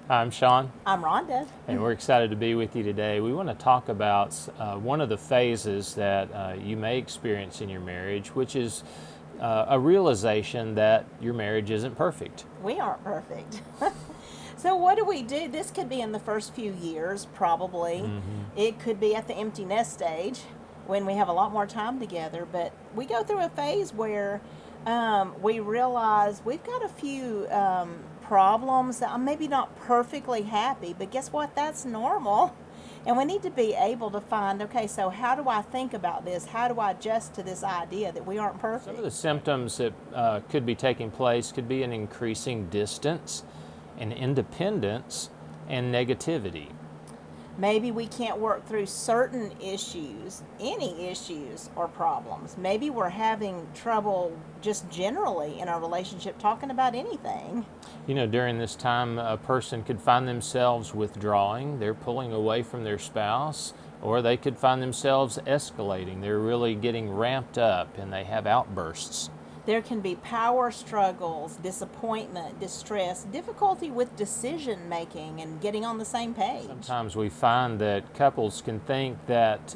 I'm Sean, I'm Rhonda. and we're excited to be with you today. We want to talk about one of the phases that you may experience in your marriage, which is a realization that your marriage isn't perfect. We aren't perfect. So what do? This could be in the first few years, probably. It could be at the empty nest stage when we have a lot more time together. But we go through a phase where we realize we've got a few problems that I'm maybe not perfectly happy, but guess what? That's normal. And we need to be able to find, okay, so how do I think about this? How do I adjust to this idea that we aren't perfect? Some of the symptoms that could be taking place could be an increasing distance, an independence, and negativity. Maybe we can't work through certain issues, any issues or problems. Maybe we're having trouble just generally in our relationship talking about anything. You know, during this time, a person could find themselves withdrawing, they're pulling away from their spouse, or they could find themselves escalating. They're really getting ramped up and they have outbursts. There can be power struggles, disappointment, distress, difficulty with decision making and getting on the same page. Sometimes we find that couples can think that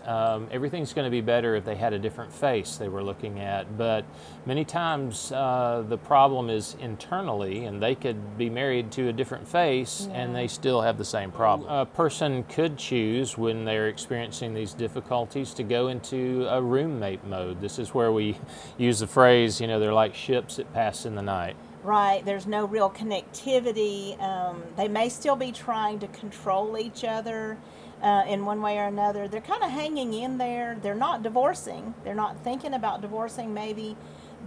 everything's going to be better if they had a different face they were looking at, but many times the problem is internally, and they could be married to a different face and they still have the same problem. A person could choose, when they're experiencing these difficulties, to go into a roommate mode. This is where we use the phrase, they're like ships that pass in the night. Right, there's no real connectivity. They may still be trying to control each other in one way or another. They're kind of hanging in there. They're not divorcing. They're not thinking about divorcing maybe,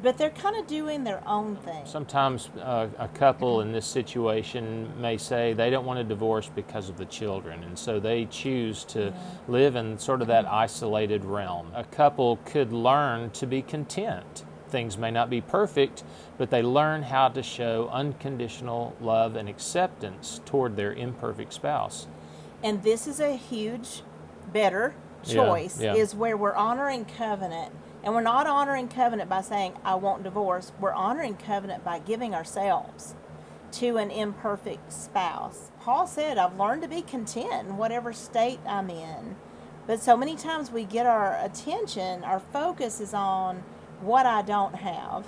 but they're kind of doing their own thing. Sometimes a couple in this situation may say they don't want to divorce because of the children, and so they choose to live in sort of that isolated realm. A couple could learn to be content. Things may not be perfect, but they learn how to show unconditional love and acceptance toward their imperfect spouse. And this is a huge, better choice, is where we're honoring covenant. And we're not honoring covenant by saying, I won't divorce. We're honoring covenant by giving ourselves to an imperfect spouse. Paul said, I've learned to be content in whatever state I'm in. But so many times we get our attention, our focus is on what I don't have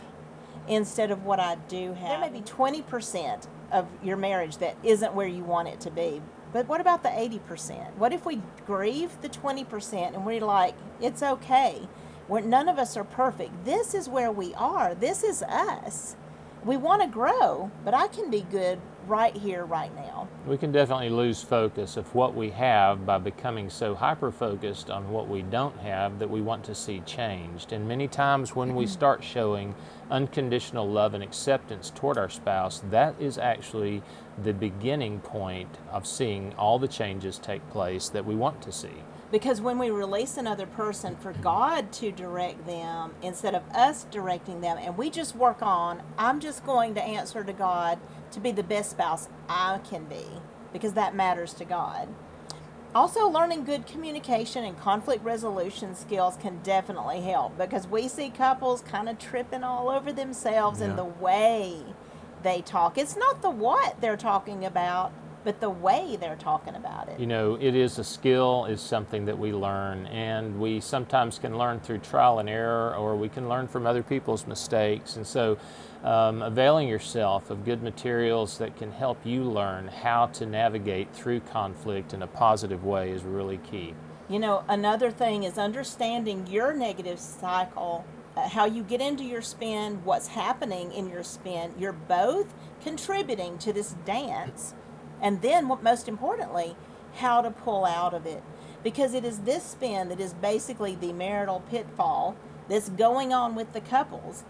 instead of what I do have. There may be 20% of your marriage that isn't where you want it to be. But what about the 80%? What if we grieve the 20% and we're like, it's okay. None of us are perfect. This is where we are. This is us. We want to grow, but I can be good right here, right now. We can definitely lose focus of what we have by becoming so hyper-focused on what we don't have that we want to see changed. And many times when we start showing unconditional love and acceptance toward our spouse, that is actually the beginning point of seeing all the changes take place that we want to see. Because when we release another person for God to direct them instead of us directing them, and we just work on, I'm just going to answer to God to be the best spouse I can be, because that matters to God. Also, learning good communication and conflict resolution skills can definitely help, because we see couples kind of tripping all over themselves in the way they talk. It's not the what they're talking about, but the way they're talking about it. It is a skill, is something that we learn, and we sometimes can learn through trial and error, or we can learn from other people's mistakes. And so availing yourself of good materials that can help you learn how to navigate through conflict in a positive way is really key. Another thing is understanding your negative cycle, how you get into your spin, what's happening in your spin. You're both contributing to this dance. And then, most importantly, how to pull out of it. Because it is this spin that is basically the marital pitfall that's going on with the couples.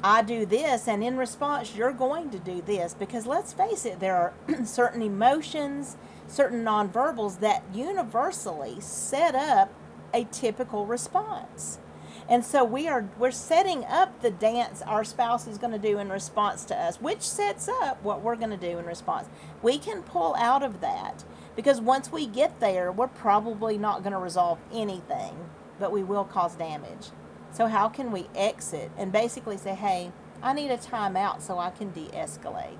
I do this, and in response, you're going to do this. Because let's face it, there are certain emotions, certain nonverbals that universally set up a typical response. And so we're setting up the dance our spouse is going to do in response to us, which sets up what we're going to do in response. We can pull out of that, because once we get there, we're probably not going to resolve anything, but we will cause damage. So how can we exit and basically say, hey, I need a timeout so I can de-escalate?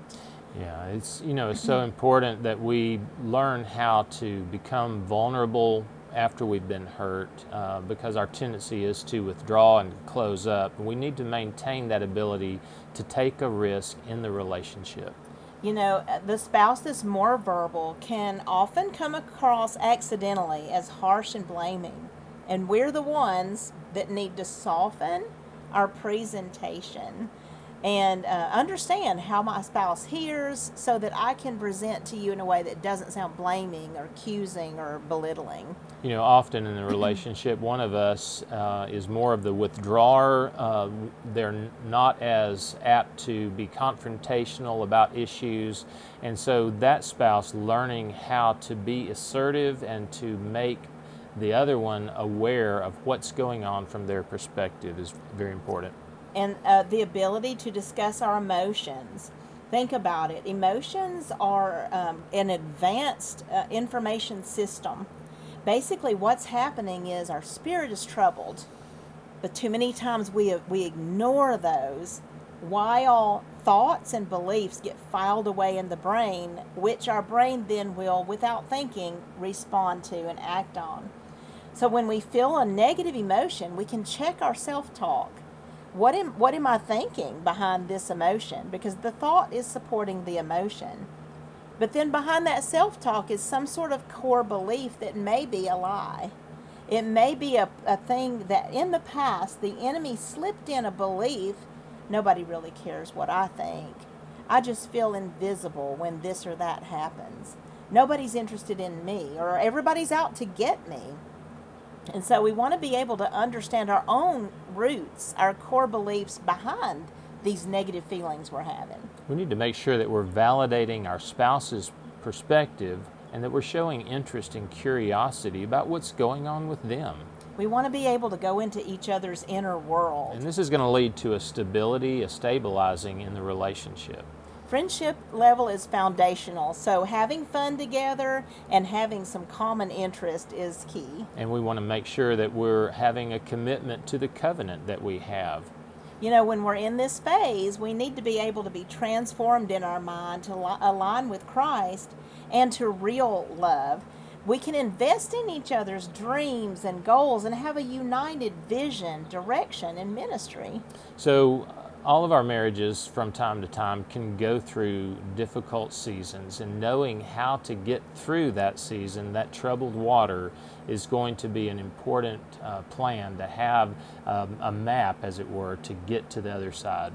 Yeah, it's so important that we learn how to become vulnerable after we've been hurt, because our tendency is to withdraw and close up. And we need to maintain that ability to take a risk in the relationship. The spouse that's more verbal can often come across accidentally as harsh and blaming. And we're the ones that need to soften our presentation and understand how my spouse hears so that I can present to you in a way that doesn't sound blaming or accusing or belittling. Often in the relationship, one of us is more of the withdrawer. They're not as apt to be confrontational about issues. And so that spouse learning how to be assertive and to make the other one aware of what's going on from their perspective is very important. And the ability to discuss our emotions. Think about it. Emotions are an advanced information system. Basically, what's happening is our spirit is troubled, but too many times we ignore those while thoughts and beliefs get filed away in the brain, which our brain then will, without thinking, respond to and act on. So when we feel a negative emotion, we can check our self-talk. What am I thinking behind this emotion? Because the thought is supporting the emotion. But then behind that self-talk is some sort of core belief that may be a lie. It may be a thing that in the past the enemy slipped in a belief, nobody really cares what I think. I just feel invisible when this or that happens. Nobody's interested in me, or everybody's out to get me. And so we want to be able to understand our own roots, our core beliefs behind these negative feelings we're having. We need to make sure that we're validating our spouse's perspective and that we're showing interest and curiosity about what's going on with them. We want to be able to go into each other's inner world. And this is going to lead to a stability, a stabilizing in the relationship. Friendship level is foundational, so having fun together and having some common interest is key. And we want to make sure that we're having a commitment to the covenant that we have. When we're in this phase, we need to be able to be transformed in our mind to align with Christ and to real love. We can invest in each other's dreams and goals and have a united vision, direction, and ministry. So all of our marriages from time to time can go through difficult seasons, and knowing how to get through that season, that troubled water, is going to be an important plan to have a map, as it were, to get to the other side.